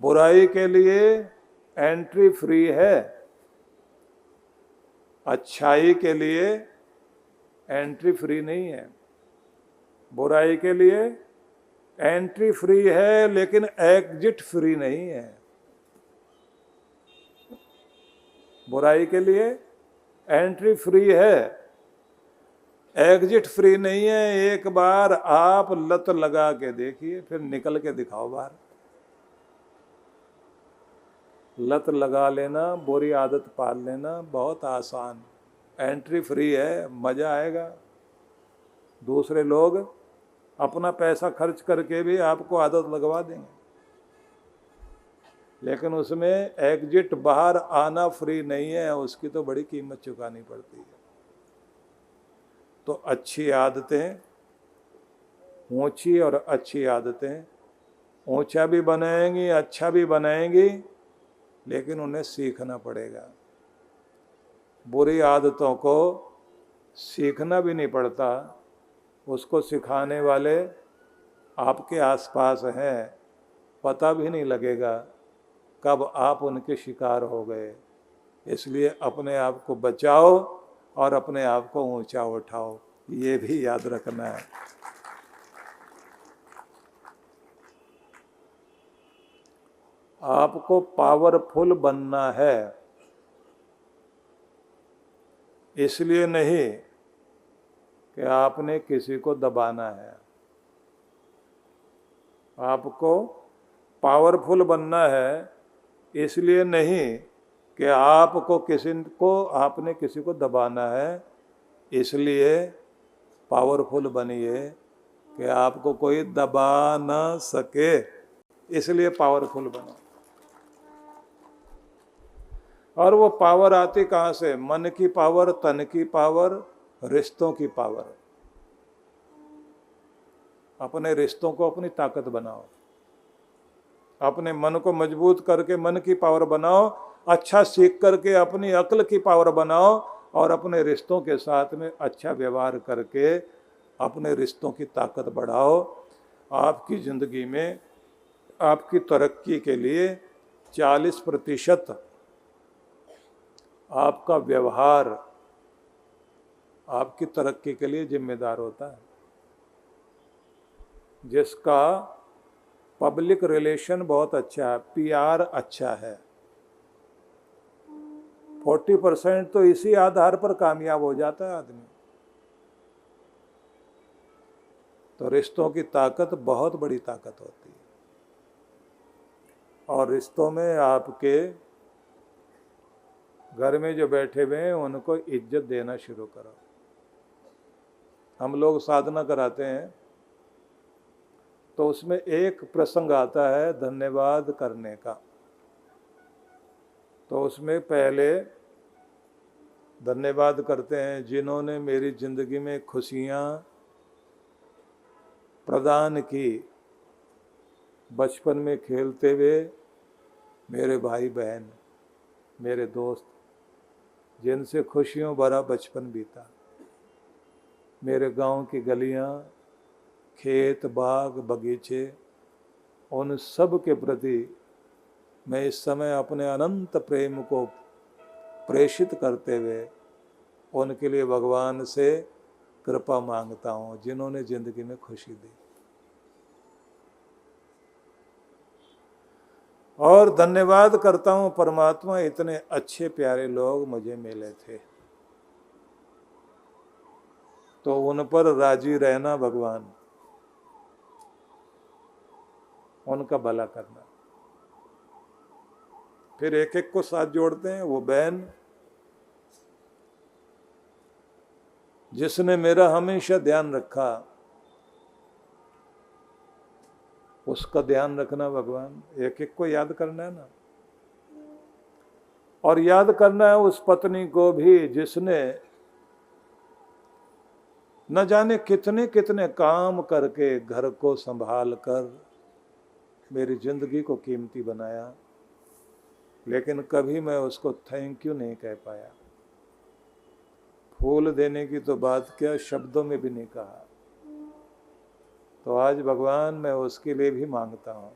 बुराई के लिए एंट्री फ्री है, अच्छाई के लिए एंट्री फ्री नहीं है। बुराई के लिए एंट्री फ्री है लेकिन एग्जिट फ्री नहीं है। बुराई के लिए एंट्री फ्री है, एग्जिट फ्री नहीं है। एक बार आप लत लगा के देखिए, फिर निकल के दिखाओ बाहर। लत लगा लेना, बुरी आदत पाल लेना बहुत आसान, एंट्री फ्री है, मजा आएगा। दूसरे लोग अपना पैसा खर्च करके भी आपको आदत लगवा देंगे, लेकिन उसमें एग्जिट बाहर आना फ्री नहीं है, उसकी तो बड़ी कीमत चुकानी पड़ती है। तो अच्छी आदतें, ऊंची और अच्छी आदतें ऊंचा भी बनाएंगी, अच्छा भी बनाएंगी, लेकिन उन्हें सीखना पड़ेगा। बुरी आदतों को सीखना भी नहीं पड़ता, उसको सिखाने वाले आपके आसपास हैं, पता भी नहीं लगेगा कब आप उनके शिकार हो गए। इसलिए अपने आप को बचाओ और अपने आप को ऊंचा उठाओ, ये भी याद रखना है। आपको पावरफुल बनना है, इसलिए नहीं कि आपने किसी को दबाना है। आपको पावरफुल बनना है इसलिए नहीं कि आपने किसी को दबाना है। इसलिए पावरफुल बनिए कि आपको कोई दबा ना सके, इसलिए पावरफुल बनो। और वो पावर आती कहाँ से? मन की पावर, तन की पावर, रिश्तों की पावर। अपने रिश्तों को अपनी ताकत बनाओ, अपने मन को मजबूत करके मन की पावर बनाओ, अच्छा सीख करके अपनी अक्ल की पावर बनाओ, और अपने रिश्तों के साथ में अच्छा व्यवहार करके अपने रिश्तों की ताकत बढ़ाओ। आपकी ज़िंदगी में आपकी तरक्की के लिए 40% आपका व्यवहार आपकी तरक्की के लिए जिम्मेदार होता है। जिसका पब्लिक रिलेशन बहुत अच्छा है, पीआर अच्छा है, 40% तो इसी आधार पर कामयाब हो जाता है आदमी। तो रिश्तों की ताकत बहुत बड़ी ताकत होती है, और रिश्तों में आपके घर में जो बैठे हुए हैं उनको इज्जत देना शुरू करो। हम लोग साधना कराते हैं तो उसमें एक प्रसंग आता है धन्यवाद करने का। तो उसमें पहले धन्यवाद करते हैं जिन्होंने मेरी ज़िंदगी में खुशियाँ प्रदान की। बचपन में खेलते हुए मेरे भाई बहन, मेरे दोस्त, जिनसे खुशियों भरा बचपन बीता। मेरे गांव की गलियां, खेत, बाग, बगीचे, उन सब के प्रति मैं इस समय अपने अनंत प्रेम को प्रेषित करते हुए उनके लिए भगवान से कृपा मांगता हूँ, जिन्होंने ज़िंदगी में खुशी दी। और धन्यवाद करता हूँ परमात्मा, इतने अच्छे प्यारे लोग मुझे मिले थे। तो उन पर राजी रहना भगवान, उनका भला करना। फिर एक एक को साथ जोड़ते हैं। वो बहन जिसने मेरा हमेशा ध्यान रखा, उसका ध्यान रखना भगवान। एक एक को याद करना है ना। और याद करना है उस पत्नी को भी जिसने न जाने कितने कितने काम करके घर को संभाल कर मेरी जिंदगी को कीमती बनाया, लेकिन कभी मैं उसको थैंक यू नहीं कह पाया। फूल देने की तो बात क्या, शब्दों में भी नहीं कहा। तो आज भगवान मैं उसके लिए भी मांगता हूँ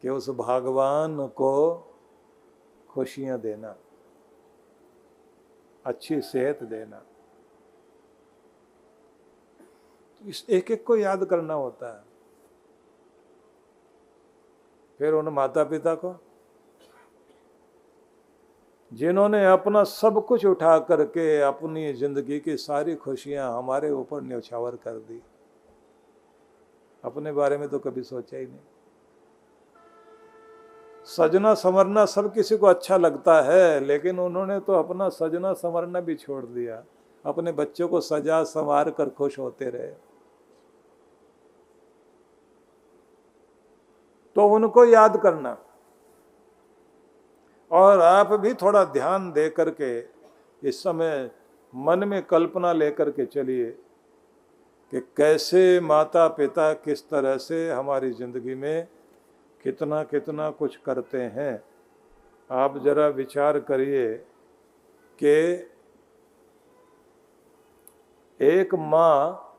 कि उस भगवान को खुशियां देना, अच्छी सेहत देना। इस एक एक को याद करना होता है। फिर उन माता पिता को जिन्होंने अपना सब कुछ उठा करके अपनी जिंदगी की सारी खुशियां हमारे ऊपर न्यौछावर कर दी, अपने बारे में तो कभी सोचा ही नहीं। सजना संवरना सब किसी को अच्छा लगता है, लेकिन उन्होंने तो अपना सजना संवरना भी छोड़ दिया, अपने बच्चों को सजा संवार कर खुश होते रहे। तो उनको याद करना, और आप भी थोड़ा ध्यान दे करके इस समय मन में कल्पना लेकर के चलिए कि कैसे माता पिता किस तरह से हमारी जिंदगी में कितना कितना कुछ करते हैं। आप जरा विचार करिए कि एक माँ,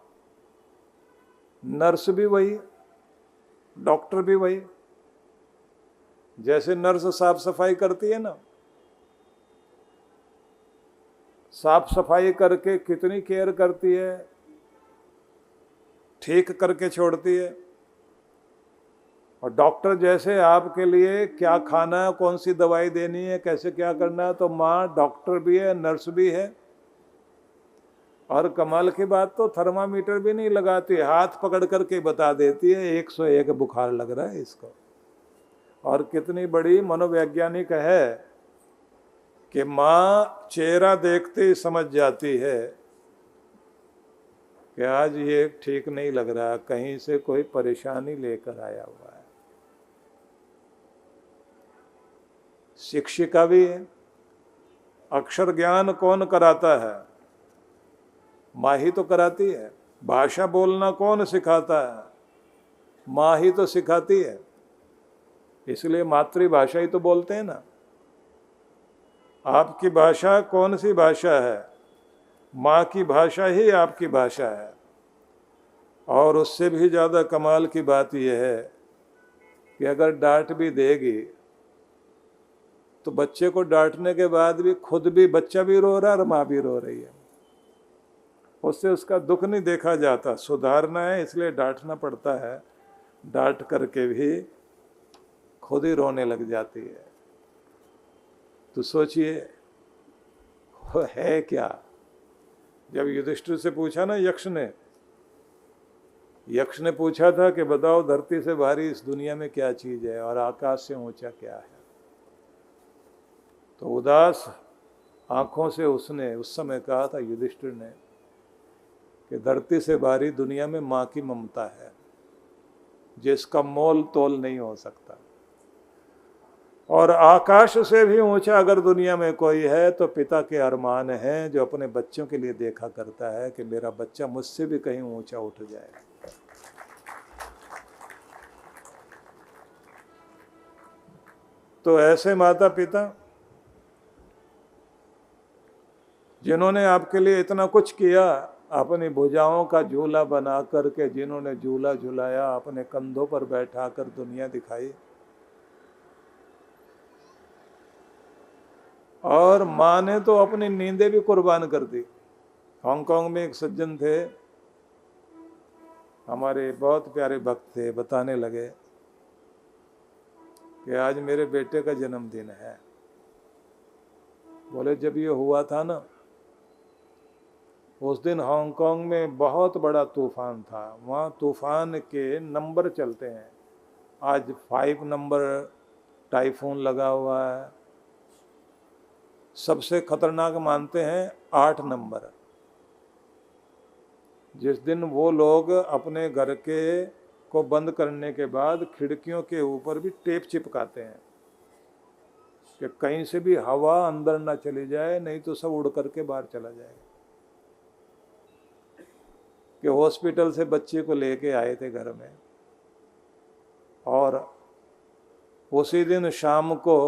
नर्स भी वही, डॉक्टर भी वही। जैसे नर्स साफ सफाई करती है ना, साफ सफाई करके कितनी केयर करती है, ठीक करके छोड़ती है। और डॉक्टर जैसे आपके लिए क्या खाना है, कौन सी दवाई देनी है, कैसे क्या करना है, तो माँ डॉक्टर भी है, नर्स भी है। और कमाल की बात तो थर्मामीटर भी नहीं लगाती, हाथ पकड़ करके बता देती है 101 बुखार लग रहा है इसको। और कितनी बड़ी मनोवैज्ञानिक है कि माँ चेहरा देखते ही समझ जाती है कि आज ये ठीक नहीं लग रहा, कहीं से कोई परेशानी लेकर आया हुआ है। शिक्षिका भी है। अक्षर ज्ञान कौन कराता है? माँ ही तो कराती है। भाषा बोलना कौन सिखाता है? माँ ही तो सिखाती है। इसलिए मातृभाषा ही तो बोलते हैं ना। आपकी भाषा कौन सी भाषा है? माँ की भाषा ही आपकी भाषा है। और उससे भी ज़्यादा कमाल की बात यह है कि अगर डांट भी देगी तो बच्चे को डांटने के बाद भी खुद भी, बच्चा भी रो रहा है और माँ भी रो रही है। उससे उसका दुख नहीं देखा जाता। सुधारना है इसलिए डांटना पड़ता है, डांट करके भी खुद ही रोने लग जाती है। तो सोचिए वो है क्या। जब युधिष्ठिर से पूछा ना यक्ष ने पूछा था कि बताओ धरती से भारी इस दुनिया में क्या चीज है और आकाश से ऊंचा क्या है, तो उदास आंखों से उसने उस समय कहा था युधिष्ठिर ने कि धरती से भारी दुनिया में माँ की ममता है, जिसका मोल तोल नहीं हो सकता। और आकाश से भी ऊंचा अगर दुनिया में कोई है तो पिता के अरमान हैं, जो अपने बच्चों के लिए देखा करता है कि मेरा बच्चा मुझसे भी कहीं ऊंचा उठ जाए। तो ऐसे माता पिता जिन्होंने आपके लिए इतना कुछ किया, अपनी भुजाओं का झूला बना करके जिन्होंने झूला झुलाया, अपने कंधों पर बैठा कर दुनिया दिखाई, और माँ ने तो अपनी नींदें भी कुर्बान कर दी। हांगकांग में एक सज्जन थे, हमारे बहुत प्यारे भक्त थे, बताने लगे कि आज मेरे बेटे का जन्मदिन है। बोले जब ये हुआ था ना, उस दिन हांगकांग में बहुत बड़ा तूफान था। वहाँ तूफान के नंबर चलते हैं। आज 5 नंबर टाइफून लगा हुआ है। सबसे खतरनाक मानते हैं 8 नंबर। जिस दिन वो लोग अपने घर के को बंद करने के बाद खिड़कियों के ऊपर भी टेप चिपकाते हैं कि कहीं से भी हवा अंदर ना चली जाए, नहीं तो सब उड़ करके बाहर चला जाएगा। कि हॉस्पिटल से बच्चे को लेके आए थे घर में, और उसी दिन शाम को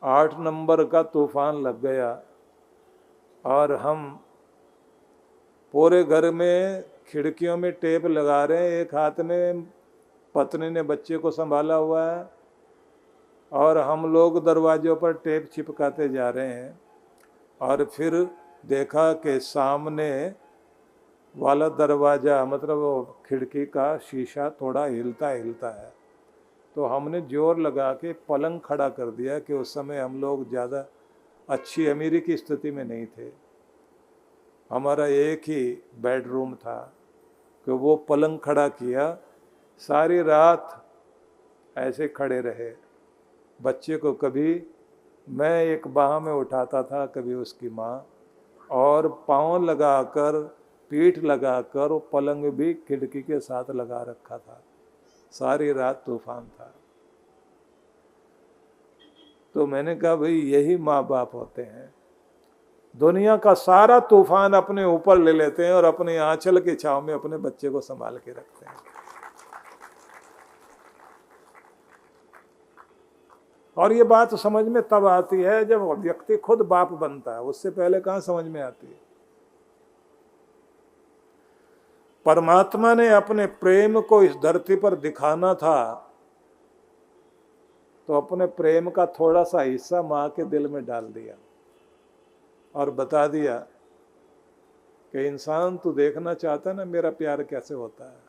8 नंबर का तूफान लग गया, और हम पूरे घर में खिड़कियों में टेप लगा रहे हैं। एक हाथ में पत्नी ने बच्चे को संभाला हुआ है और हम लोग दरवाजों पर टेप चिपकाते जा रहे हैं। और फिर देखा कि सामने वाला दरवाज़ा, मतलब वो खिड़की का शीशा थोड़ा हिलता है। तो हमने जोर लगा के पलंग खड़ा कर दिया कि उस समय हम लोग ज़्यादा अच्छी अमीरी की स्थिति में नहीं थे, हमारा एक ही बेडरूम था, कि वो पलंग खड़ा किया, सारी रात ऐसे खड़े रहे। बच्चे को कभी मैं एक बाह में उठाता था, कभी उसकी माँ, और पाँव लगाकर, पीठ लगाकर वो पलंग भी खिड़की के साथ लगा रखा था। सारी रात तूफान था। तो मैंने कहा भाई यही माँ बाप होते हैं, दुनिया का सारा तूफान अपने ऊपर ले लेते हैं और अपने आंचल की छांव में अपने बच्चे को संभाल के रखते हैं। और ये बात समझ में तब आती है जब व्यक्ति खुद बाप बनता है, उससे पहले कहाँ समझ में आती है। परमात्मा ने अपने प्रेम को इस धरती पर दिखाना था, तो अपने प्रेम का थोड़ा सा हिस्सा माँ के दिल में डाल दिया और बता दिया कि इंसान तू देखना चाहता है ना मेरा प्यार कैसे होता है,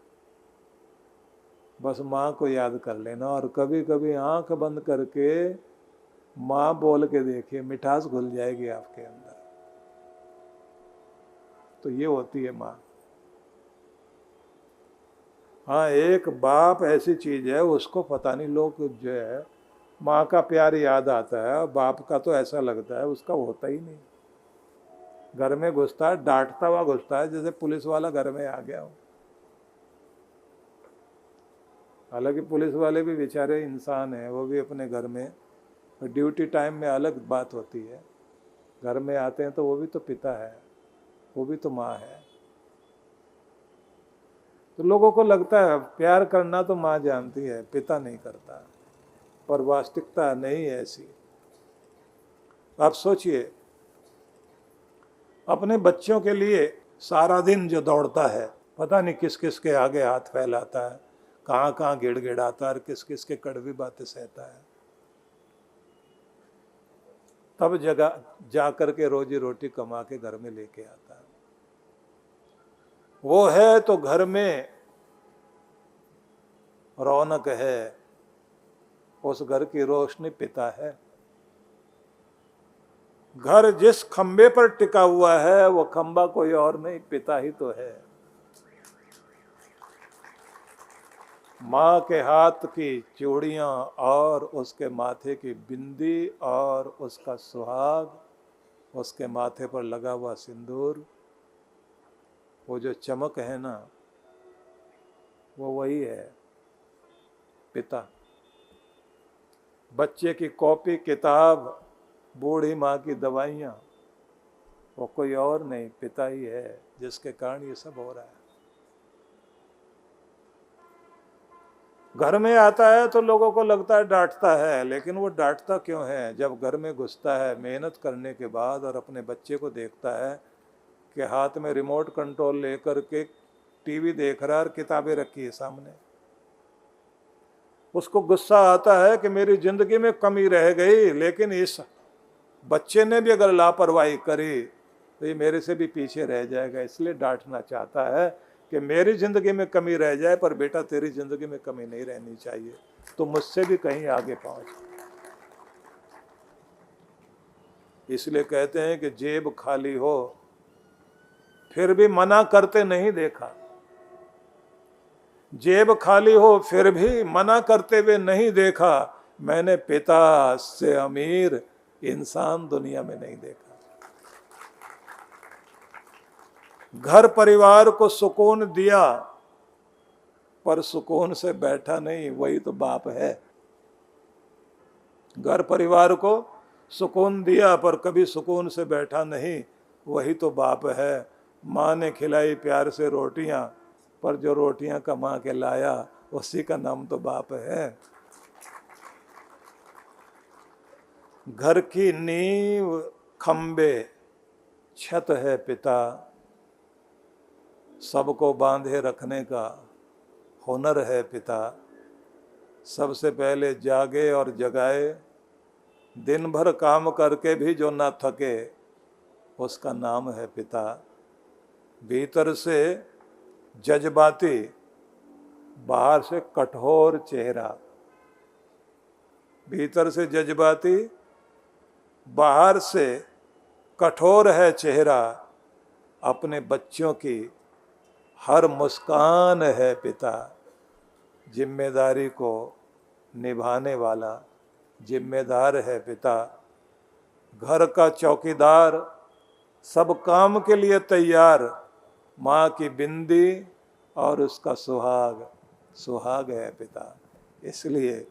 बस माँ को याद कर लेना, और कभी कभी आंख बंद करके माँ बोल के देखिए, मिठास घुल जाएगी आपके अंदर। तो ये होती है माँ। हाँ, एक बाप ऐसी चीज है, उसको पता नहीं, लोग जो है माँ का प्यार याद आता है, बाप का तो ऐसा लगता है उसका होता ही नहीं। घर में घुसता है, डांटता हुआ घुसता है, जैसे पुलिस वाला घर में आ गया हो। हालांकि पुलिस वाले भी बेचारे इंसान हैं, वो भी अपने घर में ड्यूटी टाइम में अलग बात होती है, घर में आते हैं तो वो भी तो पिता है, वो भी तो माँ है। तो लोगों को लगता है प्यार करना तो माँ जानती है, पिता नहीं करता, पर वास्तविकता नहीं है ऐसी। आप सोचिए, अपने बच्चों के लिए सारा दिन जो दौड़ता है, पता नहीं किस किस के आगे हाथ फैलाता है, कहाँ कहाँ गिड़गिड़ाता है और किस किस के कड़वी बातें सहता है, तब जगह जा कर के रोजी रोटी कमा के घर में लेके आता है। वो है तो घर में रौनक है, उस घर की रोशनी पिता है। घर जिस खंबे पर टिका हुआ है वो खंबा कोई और नहीं, पिता ही तो है। माँ के हाथ की चूड़ियाँ और उसके माथे की बिंदी और उसका सुहाग, उसके माथे पर लगा हुआ सिंदूर, वो जो चमक है ना, वो वही है पिता। बच्चे की कॉपी किताब, बूढ़ी माँ की दवाइयाँ, वो कोई और नहीं, पिता ही है, जिसके कारण ये सब हो रहा है। घर में आता है तो लोगों को लगता है डांटता है, लेकिन वो डांटता क्यों है? जब घर में घुसता है मेहनत करने के बाद और अपने बच्चे को देखता है कि हाथ में रिमोट कंट्रोल लेकर के टीवी देख रहा है और किताबें रखी है सामने, उसको गुस्सा आता है कि मेरी जिंदगी में कमी रह गई, लेकिन इस बच्चे ने भी अगर लापरवाही करी तो ये मेरे से भी पीछे रह जाएगा, इसलिए डांटना चाहता है कि मेरी जिंदगी में कमी रह जाए, पर बेटा तेरी जिंदगी में कमी नहीं रहनी चाहिए, तो मुझसे भी कहीं आगे पहुंच। इसलिए कहते हैं कि जेब खाली हो फिर भी मना करते नहीं देखा, जेब खाली हो फिर भी मना करते हुए नहीं देखा, मैंने पिता से अमीर इंसान दुनिया में नहीं देखा। घर परिवार को सुकून दिया पर सुकून से बैठा नहीं, वही तो बाप है। घर परिवार को सुकून दिया पर कभी सुकून से बैठा नहीं, वही तो बाप है। माँ ने खिलाई प्यार से रोटियां, पर जो रोटियां कमा के लाया उसी का नाम तो बाप है। घर की नींव, खंबे, छत है पिता, सबको बांधे रखने का हुनर है पिता। सबसे पहले जागे और जगाए, दिन भर काम करके भी जो ना थके, उसका नाम है पिता। भीतर से जज्बाती, बाहर से कठोर चेहरा। भीतर से जज्बाती, बाहर से कठोर है चेहरा। अपने बच्चों की हर मुस्कान है पिता। जिम्मेदारी को निभाने वाला जिम्मेदार है पिता। घर का चौकीदार, सब काम के लिए तैयार। माँ की बिंदी और उसका सुहाग, सुहाग है पिता। इसलिए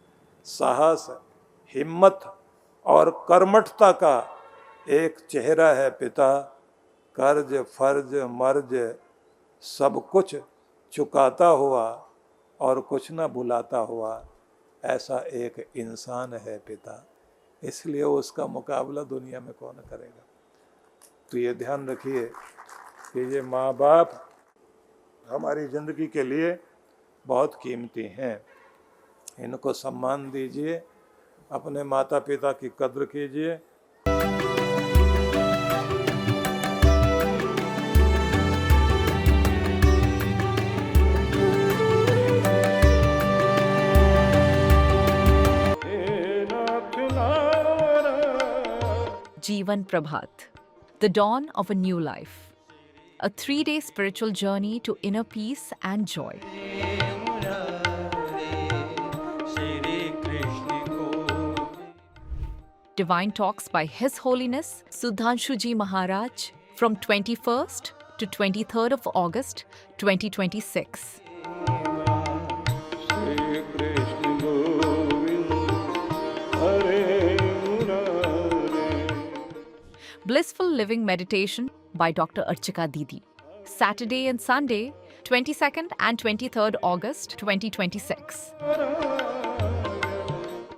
साहस, हिम्मत और कर्मठता का एक चेहरा है पिता। कर्ज फर्ज मर्ज सब कुछ चुकाता हुआ और कुछ न भुलाता हुआ, ऐसा एक इंसान है पिता। इसलिए उसका मुकाबला दुनिया में कौन करेगा। तो ये ध्यान रखिए कि ये माँ बाप हमारी ज़िंदगी के लिए बहुत कीमती हैं। इनको सम्मान दीजिए, अपने माता पिता की कद्र कीजिए। Jeevan Prabhat, the dawn of a new life. A 3-day spiritual journey to inner peace and joy. Divine talks by His Holiness Sudhanshuji Maharaj from 21st to 23rd of August 2026. Blissful Living Meditation by Dr. Archika Didi. Saturday and Sunday, 22nd and 23rd August 2026.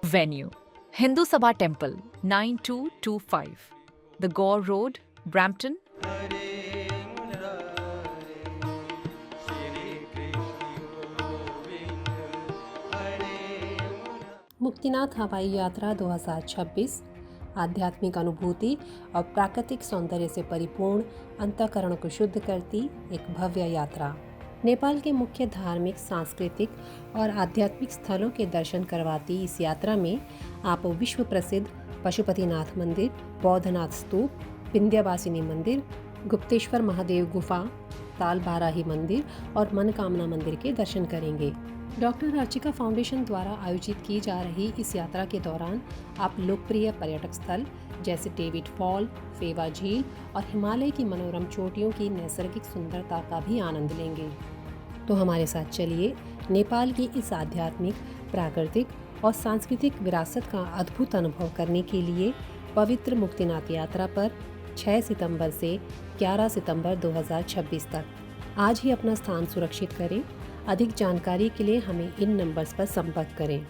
Venue: Hindu Sabha Temple, 9225. The Gore Road, Brampton. Muktinath हवाई यात्रा 2026 आध्यात्मिक अनुभूति और प्राकृतिक सौंदर्य से परिपूर्ण अंतःकरण को शुद्ध करती एक भव्य यात्रा। नेपाल के मुख्य धार्मिक, सांस्कृतिक और आध्यात्मिक स्थलों के दर्शन करवाती इस यात्रा में आप विश्व प्रसिद्ध पशुपतिनाथ मंदिर, बौद्धनाथ स्तूप, विंध्यवासिनी मंदिर, गुप्तेश्वर महादेव गुफा, ताल बाराही मंदिर और मनकामना मंदिर के दर्शन करेंगे। डॉक्टर अर्चिका फाउंडेशन द्वारा आयोजित की जा रही इस यात्रा के दौरान आप लोकप्रिय पर्यटक स्थल जैसे डेविड फॉल, फेवा झील और हिमालय की मनोरम चोटियों की नैसर्गिक सुंदरता का भी आनंद लेंगे। तो हमारे साथ चलिए नेपाल की इस आध्यात्मिक, प्राकृतिक और सांस्कृतिक विरासत का अद्भुत अनुभव करने के लिए पवित्र मुक्तिनाथ यात्रा पर 6 सितंबर से 11 सितंबर 2026 तक। आज ही अपना स्थान सुरक्षित करें। अधिक जानकारी के लिए हमें इन नंबर्स पर संपर्क करें।